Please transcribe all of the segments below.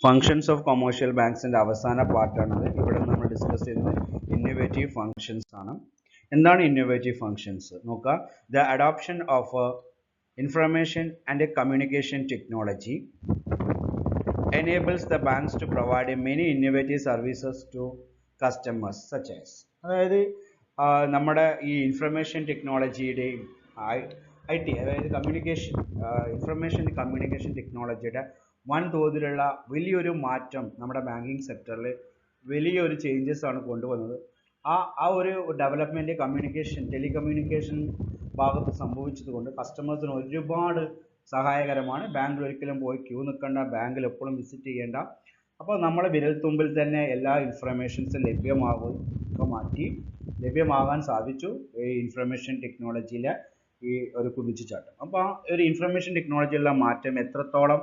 Functions of commercial ബാങ്ക്സിൻ്റെ അവസാന പാർട്ടാണത്. ഇവിടെ നമ്മൾ ഡിസ്കസ് ചെയ്യുന്നത് ഇന്നോവേറ്റീവ് ഫങ്ഷൻസ് ആണ്. എന്താണ് ഇന്നോവേറ്റീവ് ഫങ്ഷൻസ് നോക്കുക. The adoption of information and communication technology enables the banks to provide many innovative services to customers such as, അതായത് നമ്മുടെ ഈ ഇൻഫർമേഷൻ ടെക്നോളജിയുടെയും IT അതായത് കമ്മ്യൂണിക്കേഷൻ ഇൻഫർമേഷൻ കമ്മ്യൂണിക്കേഷൻ ടെക്നോളജിയുടെ വൻതോതിലുള്ള വലിയൊരു മാറ്റം നമ്മുടെ ബാങ്കിങ് സെക്ടറിൽ വലിയൊരു ചേഞ്ചസ് ആണ് കൊണ്ടുവന്നത്. ആ ഒരു ഡെവലപ്മെൻറ്റ് കമ്മ്യൂണിക്കേഷൻ ടെലികമ്മ്യൂണിക്കേഷൻ ഭാഗത്ത് സംഭവിച്ചതുകൊണ്ട് കസ്റ്റമേഴ്സിന് ഒരുപാട് സഹായകരമാണ്. ബാങ്കിൽ ഒരിക്കലും പോയി ക്യൂ നിൽക്കേണ്ട, ബാങ്കിൽ എപ്പോഴും വിസിറ്റ് ചെയ്യേണ്ട. അപ്പോൾ നമ്മളെ വിരൽത്തുമ്പിൽ തന്നെ എല്ലാ ഇൻഫർമേഷൻസും ലഭ്യമാകാൻ സാധിച്ചു ഈ ഇൻഫർമേഷൻ ടെക്നോളജിയിലെ ഈ ഒരു കുതിച്ചുചാട്ടം. അപ്പോൾ ആ ഒരു ഇൻഫർമേഷൻ ടെക്നോളജിയിലുള്ള മാറ്റം എത്രത്തോളം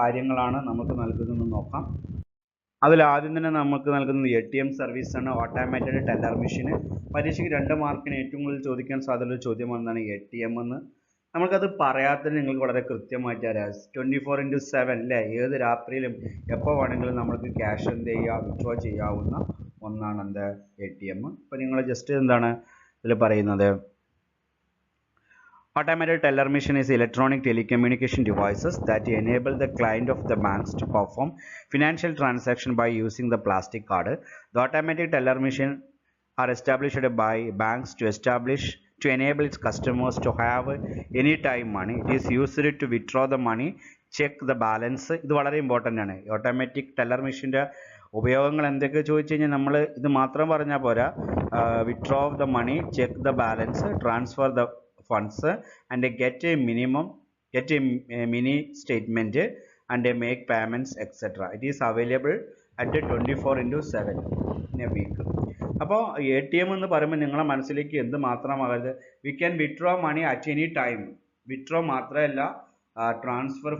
കാര്യങ്ങളാണ് നമുക്ക് നൽകുന്നതെന്ന് നോക്കാം. അതിൽ ആദ്യം തന്നെ നമുക്ക് നൽകുന്നത് ATM സർവീസാണ്, ഓട്ടോമാറ്റഡ് ടെല്ലർ മെഷീൻ. പരീക്ഷയ്ക്ക് 2 മാർക്കിന് ഏറ്റവും കൂടുതൽ ചോദിക്കാൻ സാധ്യതയുള്ള ചോദ്യമാണ് ATM എന്ന്. നമുക്കത് പറയാത്തത് നിങ്ങൾക്ക് വളരെ കൃത്യമായിട്ട് അറിയാം. 24/7 അല്ലേ, ഏത് രാത്രിയിലും എപ്പോൾ വേണമെങ്കിലും നമുക്ക് ക്യാഷ് എന്ത് ചെയ്യുക, വിത്ഡ്രോ ചെയ്യാവുന്ന ഒന്നാണ് എന്ത് ATM. അപ്പോൾ നിങ്ങൾ ജസ്റ്റ് എന്താണ് ഇതിൽ പറയുന്നത്, automated teller machine is electronic telecommunication devices that enable the client of the banks to perform financial transaction by using the plastic card. The automatic teller machine are established by banks to enable its customers to have anytime money. It is used to withdraw the money, check the balance. ഇത് വളരെ important ആണ്. Automatic teller മെഷീൻ്റെ ഉപയോഗങ്ങൾ എന്തൊക്കെ ചോദിച്ചു കഴിഞ്ഞാൽ നമ്മൾ ഇത് മാത്രം പറഞ്ഞാൽ പോരാ. Withdraw of the money, check the balance, transfer the funds and get a mini statement and make payments etc. It is available at 24/7 in a week. അപ്പോൾ ATM എന്ന് പറയുമ്പോൾ നിങ്ങളെ മനസ്സിലേക്ക് എന്ത് മാത്രമാകരുത്, we can withdraw money at any time. Withdraw മാത്രമല്ല,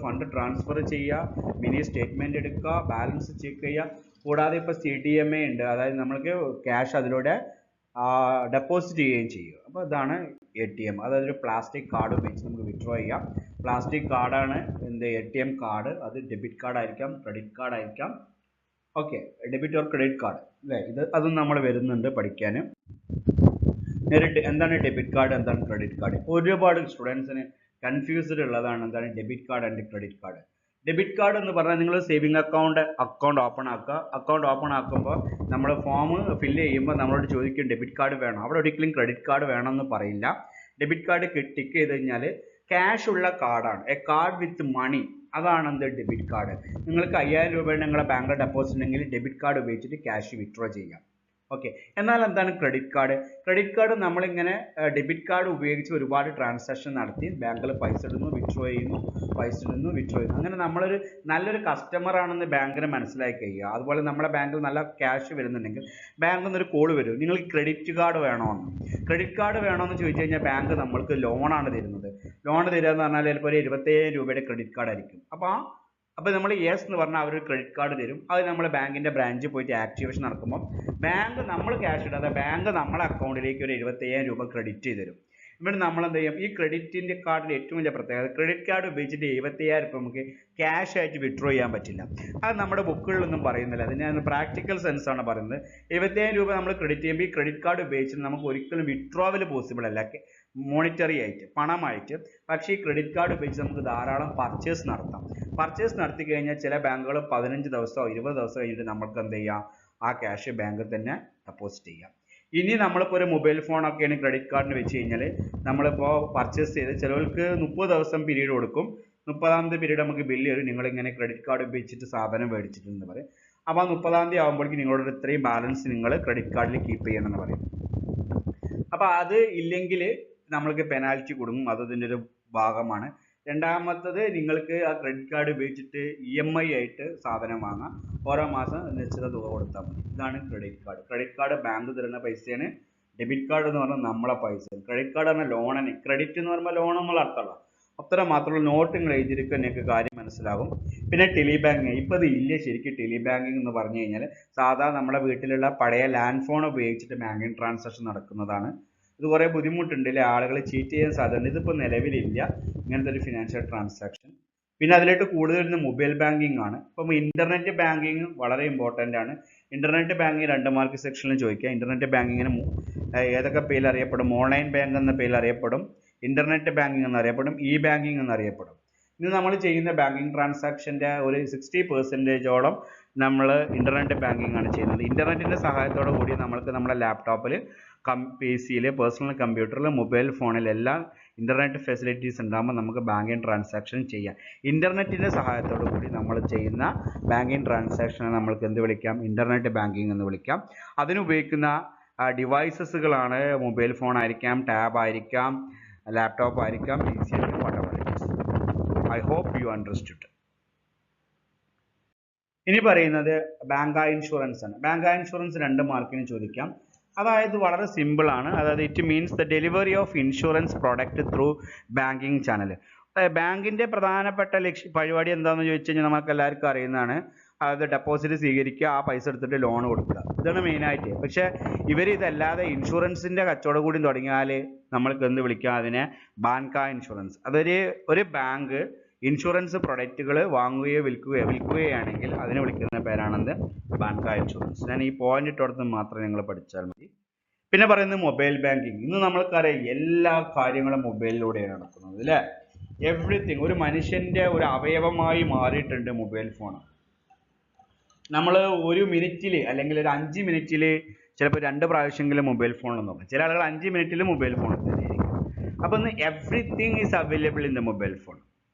fund transfer ചെയ്യുക, mini statement എടുക്കുക, ബാലൻസ് ചെക്ക് ചെയ്യുക. കൂടാതെ ഇപ്പോൾ CDMA ഉണ്ട്, അതായത് നമ്മൾക്ക് ക്യാഷ് അതിലൂടെ ഡെപ്പോസിറ്റ് ചെയ്യുകയും ചെയ്യും. അപ്പോൾ ഇതാണ് ATM. അതായത് ഒരു പ്ലാസ്റ്റിക് കാർഡ് ഉപയോഗിച്ച് നമുക്ക് വിത്ഡ്രോ ചെയ്യാം. പ്ലാസ്റ്റിക് കാർഡാണ് എന്ത് ATM കാർഡ്. അത് ഡെബിറ്റ് കാർഡ് ആയിരിക്കാം, ക്രെഡിറ്റ് കാർഡ് ആയിരിക്കാം. Okay, debit or credit card അല്ലേ, അതും നമ്മൾ വരുന്നുണ്ട് പഠിക്കാൻ. നേരിട്ട് എന്താണ് ഡെബിറ്റ് കാർഡ്, എന്താണ് ക്രെഡിറ്റ് കാർഡ്, ഒരുപാട് സ്റ്റുഡൻസിന് കൺഫ്യൂസ്ഡ് ഉള്ളതാണ് എന്താണ് debit card and credit card. Debit card എന്ന് പറഞ്ഞാൽ നിങ്ങൾ സേവിങ് അക്കൗണ്ട് ഓപ്പൺ ആക്കുക. അക്കൗണ്ട് ഓപ്പൺ ആക്കുമ്പോൾ നമ്മൾ ഫോം ഫില്ല് ചെയ്യുമ്പോൾ നമ്മളോട് ചോദിക്കും ഡെബിറ്റ് കാർഡ് വേണം. അവിടെ ഒരിക്കലും ക്രെഡിറ്റ് കാർഡ് വേണമെന്ന് പറയില്ല. ഡെബിറ്റ് കാർഡ് ടിക്ക് ചെയ്ത് കഴിഞ്ഞാൽ ക്യാഷ് ഉള്ള കാർഡാണ്, എ കാർഡ് വിത്ത് മണി, അതാണ് എന്ത് ഡെബിറ്റ് കാർഡ്. നിങ്ങൾക്ക് 5000 രൂപയുടെ നിങ്ങളുടെ ബാങ്കിൽ ഡെപ്പോസിറ്റ് ഉണ്ടെങ്കിൽ ഡെബിറ്റ് കാർഡ് ഉപയോഗിച്ചിട്ട് ക്യാഷ് വിത്ഡ്രോ ചെയ്യാം. ഓക്കെ, എന്നാൽ എന്താണ് ക്രെഡിറ്റ് കാർഡ്? ക്രെഡിറ്റ് കാർഡ് നമ്മളിങ്ങനെ ഡെബിറ്റ് കാർഡ് ഉപയോഗിച്ച് ഒരുപാട് ട്രാൻസാക്ഷൻ നടത്തി ബാങ്കിൽ പൈസ ഇടുന്നു, വിത്ഡ്രോ ചെയ്യുന്നു, പൈസ ഇടുന്നു, വിത്ഡ്രോ ചെയ്യുന്നു. അങ്ങനെ നമ്മളൊരു നല്ലൊരു കസ്റ്റമർ ആണെന്ന് ബാങ്കിന് മനസ്സിലാക്കി കഴിയുക. അതുപോലെ നമ്മുടെ ബാങ്കിൽ നല്ല ക്യാഷ് വരുന്നുണ്ടെങ്കിൽ ബാങ്കിൽ നിന്നൊരു കോൾ വരും, നിങ്ങൾക്ക് ക്രെഡിറ്റ് കാർഡ് വേണമെന്ന്. ക്രെഡിറ്റ് കാർഡ് വേണമെന്ന് ചോദിച്ചു കഴിഞ്ഞാൽ ബാങ്ക് നമ്മൾക്ക് ലോണാണ് തരുന്നത്. ലോൺ തരിക എന്ന് പറഞ്ഞാൽ ചിലപ്പോൾ ഒരു 25,000 രൂപയുടെ ക്രെഡിറ്റ് കാർഡ് ആയിരിക്കും. അപ്പോൾ നമ്മൾ യെസ് എന്ന് പറഞ്ഞാൽ അവർ ക്രെഡിറ്റ് കാർഡ് തരും. അത് നമ്മൾ ബാങ്കിൻ്റെ ബ്രാഞ്ചിൽ പോയിട്ട് ആക്ടിവേഷൻ നടക്കുമ്പോൾ ബാങ്ക് നമ്മൾ ക്യാഷ് ഇടാതെ ബാങ്ക് നമ്മളെ അക്കൗണ്ടിലേക്ക് ഒരു 25,000 രൂപ ക്രെഡിറ്റ് ചെയ്ത് തരും. ഇവിടെ നമ്മൾ എന്ത് ചെയ്യും, ഈ ക്രെഡിറ്റിൻ്റെ കാർഡിൽ ഏറ്റവും വലിയ പ്രത്യേകത, ക്രെഡിറ്റ് കാർഡ് ഉപയോഗിച്ചിട്ട് 75,000 രൂപ നമുക്ക് ക്യാഷ് ആയിട്ട് വിത്ഡ്രോ ചെയ്യാൻ പറ്റില്ല. അത് നമ്മുടെ ബുക്കുകളിലൊന്നും പറയുന്നില്ല, അതിന് പ്രാക്ടിക്കൽ സെൻസ് ആണ് പറയുന്നത്. 75,000 രൂപ നമ്മൾ ക്രെഡിറ്റ് ചെയ്യുമ്പോൾ ഈ ക്രെഡിറ്റ് കാർഡ് ഉപയോഗിച്ചിട്ട് നമുക്ക് ഒരിക്കലും വിത്ഡ്രോവൽ പോസിബിൾ അല്ല, മോണിറ്ററി ആയിട്ട് പണമായിട്ട്. പക്ഷേ ഈ ക്രെഡിറ്റ് കാർഡ് ഉപയോഗിച്ച് നമുക്ക് ധാരാളം പർച്ചേസ് നടത്താം. പർച്ചേസ് നടത്തി കഴിഞ്ഞാൽ ചില ബാങ്കുകൾ 15 ദിവസമോ 20 ദിവസം കഴിഞ്ഞിട്ട് നമുക്ക് എന്ത് ചെയ്യാം, ആ ക്യാഷ് ബാങ്കിൽ തന്നെ ഡെപ്പോസിറ്റ് ചെയ്യാം. ഇനി നമ്മളിപ്പോൾ ഒരു മൊബൈൽ ഫോണൊക്കെയാണ് ക്രെഡിറ്റ് കാർഡിന് വെച്ച് കഴിഞ്ഞാൽ നമ്മളിപ്പോൾ പർച്ചേസ് ചെയ്ത് ചിലവർക്ക് 30 ദിവസം പീരീഡ് കൊടുക്കും. 30ാമത്തെ പീരീഡ് നമുക്ക് ബില്ല് വരും, നിങ്ങളിങ്ങനെ ക്രെഡിറ്റ് കാർഡ് ഉപയോഗിച്ചിട്ട് സാധനം മേടിച്ചിട്ടുണ്ടെന്ന് പറയും. അപ്പോൾ 30ാം തീയതി ആകുമ്പോഴേക്കും നിങ്ങളോട് ഇത്രയും ബാലൻസ് നിങ്ങൾ ക്രെഡിറ്റ് കാർഡിൽ കീപ്പ് ചെയ്യണമെന്ന് പറയും. അപ്പോൾ അത് ഇല്ലെങ്കിൽ നമ്മൾക്ക് പെനാൽറ്റി കൊടുക്കും, അത് ഇതിൻ്റെ ഒരു ഭാഗമാണ്. രണ്ടാമത്തത്, നിങ്ങൾക്ക് ആ ക്രെഡിറ്റ് കാർഡ് ഉപയോഗിച്ചിട്ട് EMI ആയിട്ട് സാധനം വാങ്ങാം. ഓരോ മാസം നിശ്ചിത തുക കൊടുത്താൽ മതി. ഇതാണ് credit card. Credit card bank തരുന്ന പൈസയാണ്. ഡെബിറ്റ് കാർഡ് എന്ന് പറഞ്ഞാൽ നമ്മളെ പൈസ. ക്രെഡിറ്റ് കാർഡ് പറഞ്ഞാൽ ലോണാണ്. ക്രെഡിറ്റ് എന്ന് പറയുമ്പോൾ ലോൺ എന്നുള്ള അർത്ഥമല്ല. അത്ര മാത്രമുള്ള നോട്ട് നിങ്ങൾ എഴുതിയിരിക്കുക, നിങ്ങൾക്ക് കാര്യം മനസ്സിലാകും. പിന്നെ ടെലി ബാങ്കിങ്, ഇപ്പോൾ ഇത് ഇല്ല ശരിക്കും. ടെലി ബാങ്കിങ് എന്ന് പറഞ്ഞു കഴിഞ്ഞാൽ സാധാ നമ്മുടെ വീട്ടിലുള്ള പഴയ ലാൻഡ് ഫോൺ ഉപയോഗിച്ചിട്ട് ബാങ്കിങ് ട്രാൻസാക്ഷൻ നടക്കുന്നതാണ്. ഇത് കുറേ ബുദ്ധിമുട്ടുണ്ട് അല്ലേ, ആളുകൾ ചീറ്റ് ചെയ്യാൻ സാധ്യതയുണ്ട്. ഇതിപ്പോൾ നിലവിലില്ല ഇങ്ങനത്തെ ഒരു ഫിനാൻഷ്യൽ ട്രാൻസാക്ഷൻ. പിന്നെ അതിലേക്ക് കൂടുതൽ വരുന്ന മൊബൈൽ ബാങ്കിങ് ആണ്. ഇപ്പം ഇന്റർനെറ്റ് ബാങ്കിങ് വളരെ ഇമ്പോർട്ടൻ്റ് ആണ്. ഇന്റർനെറ്റ് ബാങ്കിങ് 2 മാർക്ക് സെക്ഷനിൽ ചോദിക്കുക. ഇന്റർനെറ്റ് ബാങ്കിങ്ങിന് ഏതൊക്കെ പേരിൽ അറിയപ്പെടും? ഓൺലൈൻ ബാങ്ക് എന്ന പേരിൽ അറിയപ്പെടും, ഇന്റർനെറ്റ് ബാങ്കിങ് എന്നറിയപ്പെടും, ഇ ബാങ്കിങ് എന്നറിയപ്പെടും. ഇന്ന് നമ്മൾ ചെയ്യുന്ന ബാങ്കിങ് ട്രാൻസാക്ഷൻ്റെ ഒരു 60% നമ്മൾ ഇന്റർനെറ്റ് ബാങ്കിങ് ആണ് ചെയ്യുന്നത്. ഇന്റർനെറ്റിന്റെ സഹായത്തോടു കൂടി നമ്മൾക്ക് നമ്മുടെ ലാപ്ടോപ്പിൽ, പി സിയിൽ, പേഴ്സണൽ കമ്പ്യൂട്ടറിൽ, മൊബൈൽ ഫോണിലെല്ലാം ഇന്റർനെറ്റ് ഫെസിലിറ്റീസ് ഉണ്ടാകുമ്പോൾ നമുക്ക് ബാങ്കിങ് ട്രാൻസാക്ഷൻ ചെയ്യാം. ഇന്റർനെറ്റിന്റെ സഹായത്തോടു കൂടി നമ്മൾ ചെയ്യുന്ന ബാങ്കിങ് ട്രാൻസാക്ഷനെ നമ്മൾക്ക് എന്ത് വിളിക്കാം? ഇന്റർനെറ്റ് ബാങ്കിങ് എന്ന് വിളിക്കാം. അതിനുപയോഗിക്കുന്ന ഡിവൈസസുകളാണ് മൊബൈൽ ഫോൺ ആയിരിക്കാം, ടാബ് ആയിരിക്കാം, ലാപ്ടോപ്പ് ആയിരിക്കാം, പി സി ആയിരിക്കാം, whatever it is. I hope you understood. ഇനി പറയുന്നത് ബാങ്ക് ഇൻഷുറൻസ് ആണ്. ബാങ്ക് ഇൻഷുറൻസ് 2 മാർക്കിന് ചോദിക്കാം. അതായത് വളരെ സിമ്പിൾ ആണ്. അതായത് it means the delivery of insurance product through banking channel. ബാങ്കിന്റെ പ്രധാനപ്പെട്ട പരിപാടി എന്താണെന്ന് ചോദിച്ചു കഴിഞ്ഞാൽ നമുക്ക് എല്ലാവർക്കും അറിയുന്നതാണ്. അത് ഡെപ്പോസിറ്റ് സ്വീകരിക്കുക, ആ പൈസ എടുത്തിട്ട് ലോൺ കൊടുക്കുക, ഇതാണ് മെയിനായിട്ട്. പക്ഷേ ഇവർ ഇതല്ലാതെ ഇൻഷുറൻസിന്റെ കച്ചവടം കൂടി തുടങ്ങിയാൽ നമ്മൾക്ക് എന്ത് വിളിക്കാം? അതിനെ ബാങ്ക് ഇൻഷുറൻസ്. ഒരു ബാങ്ക് ഇൻഷുറൻസ് പ്രൊഡക്റ്റുകൾ വാങ്ങുകയോ വിൽക്കുകയാണെങ്കിൽ അതിനെ വിളിക്കുന്ന പേരാണെന്ത്? Bank insurance. ഞാൻ ഈ പോയിന്റ് ഇട്ടോടത്ത് മാത്രം നിങ്ങൾ പഠിച്ചാൽ മതി. പിന്നെ പറയുന്നത് മൊബൈൽ ബാങ്കിങ്. ഇന്ന് നമ്മൾക്കറിയാം എല്ലാ കാര്യങ്ങളും മൊബൈലിലൂടെയാണ് നടക്കുന്നത്, അല്ലേ? എവ്രിതിങ് ഒരു മനുഷ്യന്റെ ഒരു അവയവമായി മാറിയിട്ടുണ്ട് മൊബൈൽ ഫോൺ. നമ്മൾ ഒരു മിനിറ്റിൽ അല്ലെങ്കിൽ ഒരു 5 മിനിറ്റിൽ ചിലപ്പോൾ 2 പ്രാവശ്യമെങ്കിലും മൊബൈൽ ഫോണിൽ നോക്കാം. ചില ആളുകൾ 5 മിനിറ്റിൽ മൊബൈൽ ഫോണിൽ തന്നെയായിരിക്കും. അപ്പോൾ ഇന്ന് everything is available in the mobile phone.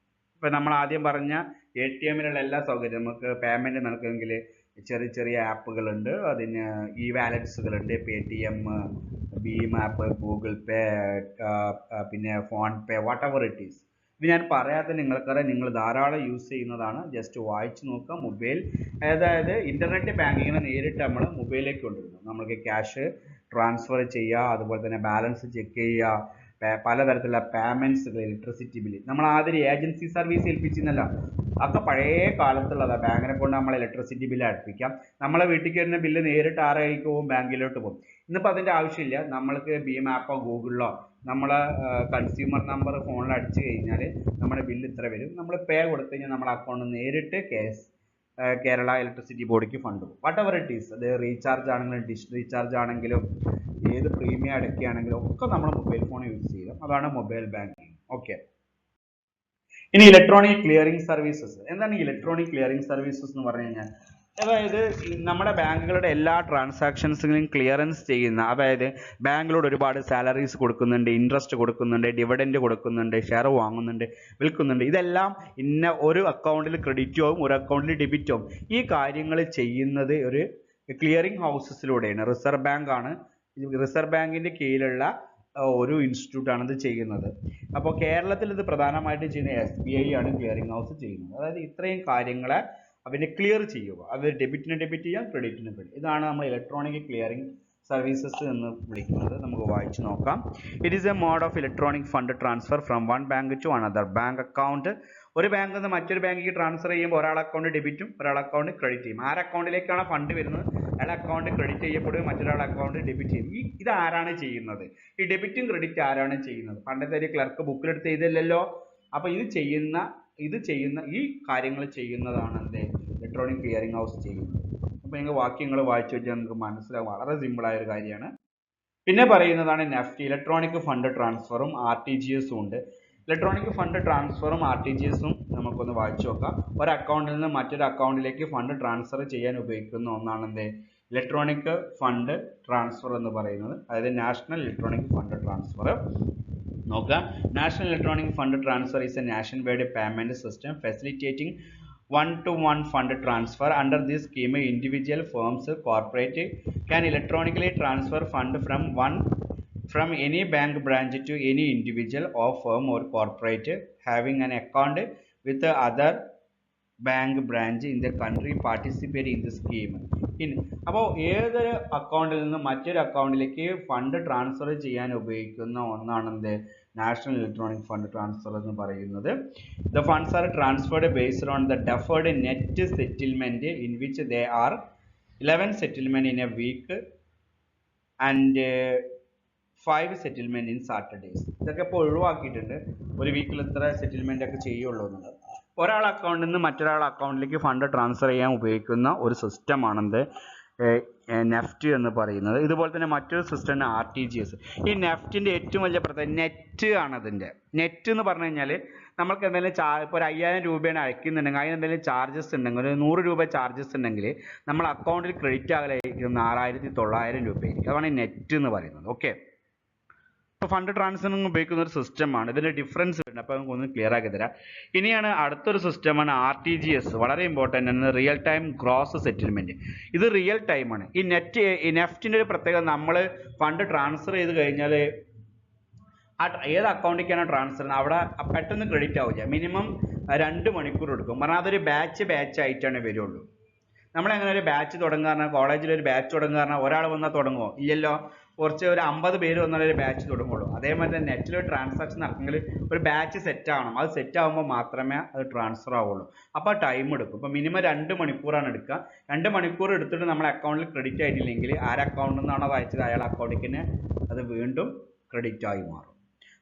ഇപ്പം നമ്മൾ ആദ്യം പറഞ്ഞ ATM-ലുള്ള എല്ലാ സൗകര്യം, നമുക്ക് പേയ്മെൻറ്റ് നടക്കുമെങ്കിൽ ചെറിയ ചെറിയ ആപ്പുകളുണ്ട്, അതിന് ഇ വാലറ്റ്സുകളുണ്ട്, Paytm, ഭീം ആപ്പ്, ഗൂഗിൾ പേ, പിന്നെ PhonePe, whatever it is. ഇത് ഞാൻ പറയാത്ത നിങ്ങൾക്കറിയാം, നിങ്ങൾ ധാരാളം യൂസ് ചെയ്യുന്നതാണ്. ജസ്റ്റ് വായിച്ച് നോക്കുക. മൊബൈൽ, അതായത് ഇന്റർനെറ്റ് ബാങ്കിങ്ങിനെ നേരിട്ട് നമ്മൾ മൊബൈലിലേക്ക് കൊണ്ടുവരുന്നു. നമുക്ക് ക്യാഷ് ട്രാൻസ്ഫർ ചെയ്യുക, അതുപോലെ തന്നെ ബാലൻസ് ചെക്ക് ചെയ്യുക, പലതരത്തിലുള്ള പേയ്മെന്റ്സുകൾ, ഇലക്ട്രിസിറ്റി ബില്ല്. നമ്മൾ ആദ്യം ഏജൻസി സർവീസ് ഏൽപ്പിച്ചിരുന്നല്ല, അതൊക്കെ പഴയ കാലത്തുള്ളതാണ്. ബാങ്കിനെ കൊണ്ട് നമ്മൾ ഇലക്ട്രിസിറ്റി ബില്ല് അടുപ്പിക്കാം. നമ്മളെ വീട്ടിലേക്ക് വരുന്ന ബില്ല് നേരിട്ട് ആരായിക്ക് പോകും? ബാങ്കിലോട്ട് പോകും. ഇന്നിപ്പോൾ അതിൻ്റെ ആവശ്യമില്ല. നമ്മൾക്ക് ഭീം ആപ്പോ ഗൂഗിളിലോ നമ്മളെ കൺസ്യൂമർ നമ്പർ ഫോണിൽ അടിച്ചു കഴിഞ്ഞാൽ നമ്മുടെ ബില്ല് ഇത്ര വരും. നമ്മൾ പേ കൊടുത്തു കഴിഞ്ഞാൽ നമ്മുടെ അക്കൗണ്ടിൽ നേരിട്ട് കേരള ഇലക്ട്രിസിറ്റി ബോർഡിക്ക് ഫണ്ട് പോകും. Whatever it is. അത് റീചാർജ് ആണെങ്കിലും ഡിഷ് റീചാർജ് ആണെങ്കിലും ഏത് പ്രീമിയം അടയ്ക്കുകയാണെങ്കിലും ഒക്കെ നമ്മൾ മൊബൈൽ ഫോൺ യൂസ് ചെയ്യും. അതാണ് മൊബൈൽ ബാങ്കിങ്. ഓക്കെ. ഇനി ഇലക്ട്രോണിക് ക്ലിയറിംഗ് സർവീസസ്. എന്താണ് ഇലക്ട്രോണിക് ക്ലിയറിംഗ് സർവീസസ് എന്ന് പറഞ്ഞു കഴിഞ്ഞാൽ? അതായത് നമ്മുടെ ബാങ്കുകളുടെ എല്ലാ ട്രാൻസാക്ഷൻസുകളും ക്ലിയറൻസ് ചെയ്യുന്ന, അതായത് ബാങ്കിലോട് ഒരുപാട് സാലറീസ് കൊടുക്കുന്നുണ്ട്, ഇൻട്രസ്റ്റ് കൊടുക്കുന്നുണ്ട്, ഡിവിഡൻഡ് കൊടുക്കുന്നുണ്ട്, ഷെയർ വാങ്ങുന്നുണ്ട്, വിൽക്കുന്നുണ്ട്. ഇതെല്ലാം ഒരു അക്കൗണ്ടിൽ ക്രെഡിറ്റ് ആവും, ഒരു അക്കൗണ്ടിൽ ഡെബിറ്റ് ആവും. ഈ കാര്യങ്ങൾ ചെയ്യുന്നത് ഒരു ക്ലിയറിംഗ് ഹൗസസിലൂടെയാണ്. റിസർവ് ബാങ്ക് ആണ്. റിസർവ് ബാങ്കിന്റെ കീഴിലുള്ള ഒരു ഇൻസ്റ്റിറ്റ്യൂട്ട് ആണ് ഇത് ചെയ്യുന്നത്. അപ്പോൾ കേരളത്തിൽ ഇത് പ്രധാനമായിട്ട് ചെയ്യുന്ന SBI ആണ് ക്ലിയറിംഗ് ഹൗസ് ചെയ്യുന്നത്. അതായത് ഇത്രയും കാര്യങ്ങളെ അവരെ ക്ലിയർ ചെയ്യുക. അത് ഡെബിറ്റിന് ഡെബിറ്റ് ചെയ്യാം, ക്രെഡിറ്റിന് ക്രെഡിറ്റ്. ഇതാണ് നമ്മൾ ഇലക്ട്രോണിക് ക്ലിയറിംഗ് സർവീസസ് എന്ന് വിളിക്കുന്നത്. നമുക്ക് വായിച്ചു നോക്കാം. It is a mode of electronic fund transfer from one bank to another bank account. ഒരു ബാങ്കിൽ നിന്ന് മറ്റൊരു ബാങ്കിലേക്ക് ട്രാൻസ്ഫർ ചെയ്യുമ്പോൾ ഒരാൾ അക്കൗണ്ട് ഡെബിറ്റും ഒരാൾ അക്കൗണ്ട് ക്രെഡിറ്റ് ചെയ്യും. ആരുടെ അക്കൗണ്ടിലേക്കാണ് ഫണ്ട് വരുന്നത് അയാൾ അക്കൗണ്ട് ക്രെഡിറ്റ് ചെയ്യപ്പെടുകയും മറ്റൊരാൾ അക്കൗണ്ട് ഡെബിറ്റ് ചെയ്യും. ഇത് ആരാണ് ചെയ്യുന്നത്? ഈ ഡെബിറ്റും ക്രെഡിറ്റ് ആരാണ് ചെയ്യുന്നത്? പണ്ടത്തെ ഒരു ക്ലർക്ക് ബുക്കിലെടുത്ത് ചെയ്തില്ലല്ലോ. അപ്പോൾ ഇത് ചെയ്യുന്ന ഈ കാര്യങ്ങൾ ചെയ്യുന്നതാണ് എന്ത്? ഇലക്ട്രോണിക് ക്ലിയറിംഗ് ഹൗസ് ചെയ്യുന്നത്. അപ്പോൾ നിങ്ങൾ വാക്യങ്ങൾ വായിച്ചു വെച്ചാൽ നിങ്ങൾക്ക് മനസ്സിലാവും. വളരെ സിമ്പിളായ ഒരു കാര്യമാണ്. പിന്നെ പറയുന്നതാണ് നെഫ്റ്റ്. ഇലക്ട്രോണിക് ഫണ്ട് ട്രാൻസ്ഫറും RTGS-ഉം ഉണ്ട്. ഇലക്ട്രോണിക് ഫണ്ട് ട്രാൻസ്ഫറും RTGS-ഉം നമുക്കൊന്ന് വായിച്ചു നോക്കാം. ഒരു അക്കൗണ്ടിൽ നിന്ന് മറ്റൊരു അക്കൗണ്ടിലേക്ക് ഫണ്ട് ട്രാൻസ്ഫർ ചെയ്യാൻ ഉപയോഗിക്കുന്ന ഒന്നാണ് എന്ത്? ഇലക്ട്രോണിക് ഫണ്ട് ട്രാൻസ്ഫർ എന്ന് പറയുന്നത്. അതായത് നാഷണൽ ഇലക്ട്രോണിക് ഫണ്ട് ട്രാൻസ്ഫർ. നോക്കാം. National electronic fund transfer is a nation-wide payment system facilitating one-to-one fund transfer. Under this scheme, individual, firms, corporate can electronically transfer fund from any bank branch to any individual or firm or corporate having an account with the other bank branch in the country participating in the scheme. അപ്പോൾ ഏതൊരു അക്കൗണ്ടിൽ നിന്ന് മറ്റൊരു അക്കൗണ്ടിലേക്ക് fund transfer ചെയ്യാൻ ഉപയോഗിക്കുന്ന ഒന്നാണ് എന്ത്? നാഷണൽ ഇലക്ട്രോണിക് ഫണ്ട് ട്രാൻസ്ഫർ എന്ന് പറയുന്നത്. The funds are transferred based on the deferred net settlement in which they are 11 settlement in a week and 5 settlement in Saturdays. ഇതൊക്കെ ഇപ്പോൾ ഒഴിവാക്കിയിട്ടുണ്ട്. ഒരു വീക്കിൽ ഇത്ര സെറ്റിൽമെന്റ് ഒക്കെ ചെയ്യുള്ളൂ എന്നുള്ളത്. ഒരാൾ അക്കൗണ്ടിൽ നിന്ന് മറ്റൊരാൾ അക്കൗണ്ടിലേക്ക് ഫണ്ട് ട്രാൻസ്ഫർ ചെയ്യാൻ ഉപയോഗിക്കുന്ന ഒരു സിസ്റ്റമാണെന്ത് നെഫ്റ്റ് എന്ന് പറയുന്നത്. ഇതുപോലെ തന്നെ മറ്റൊരു സിസ്റ്റമാണ് RTGS. ഈ നെഫ്റ്റിൻ്റെ ഏറ്റവും വലിയ പ്രത്യേകത നെറ്റ് ആണ്. അതിൻ്റെ നെറ്റ് എന്ന് പറഞ്ഞു കഴിഞ്ഞാൽ നമുക്ക് എന്തെങ്കിലും ഇപ്പോൾ ഒരു 5000 രൂപയാണ് അയക്കുന്നുണ്ടെങ്കിൽ അതിന് എന്തെങ്കിലും ചാർജസ് ഉണ്ടെങ്കിൽ ഒരു 100 രൂപ ചാർജസ് ഉണ്ടെങ്കിൽ നമ്മൾ അക്കൗണ്ടിൽ ക്രെഡിറ്റ് ആകലായിരിക്കും 4900 രൂപയായിരിക്കും. അതാണ് ഈ നെറ്റ് എന്ന് പറയുന്നത്. ഓക്കെ, ഇപ്പോൾ ഫണ്ട് ട്രാൻസ്ഫറിന് ഉപയോഗിക്കുന്ന ഒരു സിസ്റ്റമാണ്. ഇതിൻ്റെ ഡിഫറൻസ് ഉണ്ട്. അപ്പോൾ നമുക്കൊന്ന് ക്ലിയർ ആക്കി തരാം. ഇനിയാണ് അടുത്തൊരു സിസ്റ്റമാണ് RTGS. വളരെ ഇമ്പോർട്ടൻ്റ് ആണ്, റിയൽ ടൈം ഗ്രോസ് സെറ്റിൽമെൻറ്റ്. ഇത് റിയൽ ടൈമാണ്. ഈ നെഫ്റ്റിൻ്റെ ഒരു പ്രത്യേകത, നമ്മൾ ഫണ്ട് ട്രാൻസ്ഫർ ചെയ്ത് കഴിഞ്ഞാൽ ഏത് അക്കൗണ്ടിലേക്കാണ് ട്രാൻസ്ഫർ അവിടെ പെട്ടെന്ന് ക്രെഡിറ്റ് ആവില്ല. മിനിമം 2 മണിക്കൂർ എടുക്കും. കാരണം അതൊരു ബാച്ച് ആയിട്ടാണ് വരുള്ളൂ. നമ്മളെങ്ങനെ ഒരു ബാച്ച് തുടങ്ങുക, കോളേജിൽ ഒരു ബാച്ച് തുടങ്ങുക, ഒരാൾ വന്നാൽ തുടങ്ങുമോ? ഇല്ലല്ലോ. കുറച്ച് ഒരു 50 പേര് വന്നാലേ ഒരു ബാച്ച് തുടങ്ങുള്ളൂ. അതേമാതിരി തന്നെ നെറ്റിൽ ഒരു ട്രാൻസാക്ഷൻ നടക്കുമെങ്കിൽ ഒരു ബാച്ച് സെറ്റ് ആവണം. അത് സെറ്റ് ആകുമ്പോൾ മാത്രമേ അത് ട്രാൻസ്ഫർ ആവുള്ളൂ. അപ്പോൾ ടൈം എടുക്കും. ഇപ്പോൾ മിനിമം 2 മണിക്കൂറാണ് എടുക്കുക. 2 മണിക്കൂർ എടുത്തിട്ട് നമ്മുടെ അക്കൗണ്ടിൽ ക്രെഡിറ്റ് ആയിട്ടില്ലെങ്കിൽ ആരെ അക്കൗണ്ടിൽ നിന്നാണോ അത് അയച്ചത് അയാൾ അക്കൗണ്ടിലേക്ക് തന്നെ അത് വീണ്ടും ക്രെഡിറ്റ് ആയി മാറും.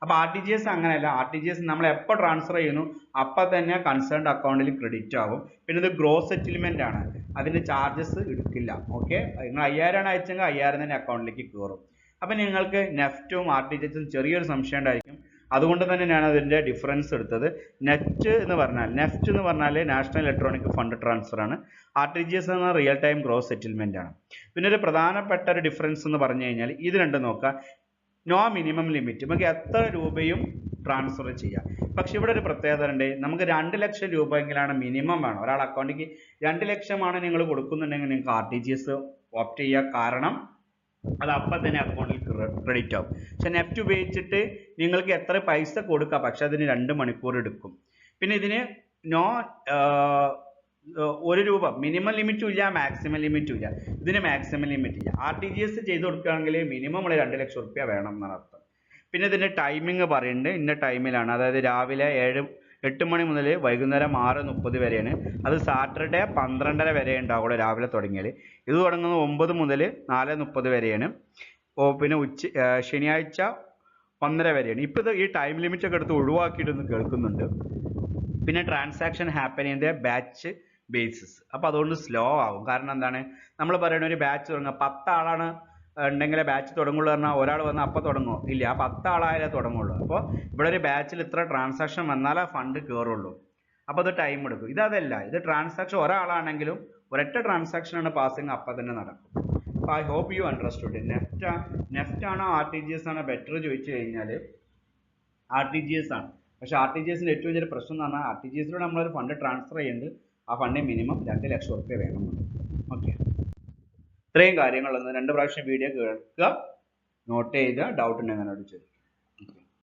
അപ്പോൾ RTGS അങ്ങനെയല്ല. RTGS നമ്മൾ എപ്പോൾ ട്രാൻസ്ഫർ ചെയ്യുന്നു അപ്പോൾ തന്നെ കൺസേൺഡ് അക്കൗണ്ടിൽ ക്രെഡിറ്റ് ആകും. പിന്നെ ഇത് ഗ്രോസ് സെറ്റിൽമെൻ്റ് ആണ്. അതിൻ്റെ ചാർജസ് എടുക്കില്ല. ഓക്കെ, നിങ്ങൾ 5000 ആണ് അയച്ചെങ്കിൽ 5000 തന്നെ അക്കൗണ്ടിലേക്ക് കയറും. അപ്പം നിങ്ങൾക്ക് നെഫ്റ്റും RTGSും ചെറിയൊരു സംശയം ഉണ്ടായിരിക്കും. അതുകൊണ്ട് തന്നെ ഞാൻ അതിൻ്റെ ഡിഫറൻസ് എടുത്തത്. നെഫ്റ്റ് എന്ന് പറഞ്ഞാൽ നാഷണൽ ഇലക്ട്രോണിക് ഫണ്ട് ട്രാൻസ്ഫർ ആണ്. RTGS എന്ന റിയൽ ടൈം ഗ്രോസ് സെറ്റിൽമെൻ്റ് ആണ്. പിന്നെ ഒരു പ്രധാനപ്പെട്ട ഒരു ഡിഫറൻസ് എന്ന് പറഞ്ഞു കഴിഞ്ഞാൽ ഇത് രണ്ടും നോക്കുക. നോ മിനിമം ലിമിറ്റ്, നമുക്ക് എത്ര രൂപയും ട്രാൻസ്ഫർ ചെയ്യാം. പക്ഷെ ഇവിടെ ഒരു പ്രത്യേകത ഉണ്ട്. നമുക്ക് 2 ലക്ഷം രൂപയെങ്കിലാണ് മിനിമം വേണം. ഒരാൾ അക്കൗണ്ടിലേക്ക് 2 ലക്ഷമാണ് നിങ്ങൾ കൊടുക്കുന്നുണ്ടെങ്കിൽ നിങ്ങൾക്ക് RTGS ഓപ്റ്റ് ചെയ്യുക. കാരണം അത് അപ്പം തന്നെ അക്കൗണ്ടിൽ ക്രെഡിറ്റ് ആവും. പക്ഷെ നെഫ്റ്റ് ഉപയോഗിച്ചിട്ട് നിങ്ങൾക്ക് എത്ര പൈസ കൊടുക്കാം, പക്ഷെ അതിന് 2 മണിക്കൂർ എടുക്കും. പിന്നെ ഇതിന് നോ 1 രൂപ മിനിമം ലിമിറ്റും ഇല്ല, മാക്സിമം ലിമിറ്റും ഇല്ല. ഇതിന് മാക്സിമം ലിമിറ്റ് ഇല്ല. RTGS ചെയ്ത് കൊടുക്കുകയാണെങ്കിൽ മിനിമം 2 ലക്ഷം റുപ്യ വേണം എന്നാണ് അർത്ഥം. പിന്നെ ഇതിൻ്റെ ടൈമിംഗ് പറയുന്നുണ്ട്. ഇന്ന ടൈമിലാണ്, അതായത് രാവിലെ 8 മണി മുതൽ വൈകുന്നേരം 6:30 വരെയാണ്. അത് സാറ്റർഡേ 12:30 വരെ ഉണ്ടാവുള്ളൂ രാവിലെ തുടങ്ങിയാൽ. ഇത് തുടങ്ങുന്നത് 9 മുതൽ 4:30 വരെയാണ്. പിന്നെ ശനിയാഴ്ച 1:30 വരെയാണ്. ഇപ്പോൾ ഇത് ഈ ടൈം ലിമിറ്റ് ഒക്കെ എടുത്ത് ഒഴിവാക്കിയിട്ടൊന്ന് കേൾക്കുന്നുണ്ട്. പിന്നെ transaction happen in the batch basis. അപ്പോൾ അതുകൊണ്ട് സ്ലോ ആകും. കാരണം എന്താണ്, നമ്മൾ പറയുന്ന ഒരു ബാച്ച് തുടങ്ങുക 10 ആളാണ് ഉണ്ടെങ്കിലേ ബാച്ച് തുടങ്ങുള്ളൂ. പറഞ്ഞാൽ ഒരാൾ വന്നാൽ അപ്പോൾ തുടങ്ങുമോ? ഇല്ല, ആ 10 ആളായാലേ തുടങ്ങുള്ളൂ. അപ്പോൾ ഇവിടെ ഒരു ബാച്ചിൽ ഇത്ര ട്രാൻസാക്ഷൻ വന്നാലേ ഫണ്ട് കയറുള്ളൂ. അപ്പോൾ അത് ടൈം എടുക്കും. ഇതല്ല, ഇത് ട്രാൻസാക്ഷൻ ഒരാളാണെങ്കിലും ഒരൊറ്റ ട്രാൻസാക്ഷനാണ് പാസിങ് അപ്പം തന്നെ നടക്കും. അപ്പോൾ I hope you understood. NEFT ആണോ RTGS ആണോ ബെറ്റർ ചോദിച്ചു കഴിഞ്ഞാൽ RTGS ആണ്. പക്ഷേ RTGSൻ്റെ ഏറ്റവും വലിയൊരു പ്രശ്നം എന്ന് പറഞ്ഞാൽ RTGSലൂടെ നമ്മളൊരു ഫണ്ട് ട്രാൻസ്ഫർ ചെയ്യുന്നത് ആ ഫണ്ടിന് മിനിമം 2 ലക്ഷം റുപ്യ വേണമെന്നുണ്ട്. ഓക്കെ, ഇത്രയും കാര്യങ്ങളൊന്ന് 2 പ്രാവശ്യം വീഡിയോ കേൾക്കുക, നോട്ട് ചെയ്യുക, ഡൗട്ട് ഉണ്ടെങ്കിൽ എന്നോട് ചോദിക്കുക.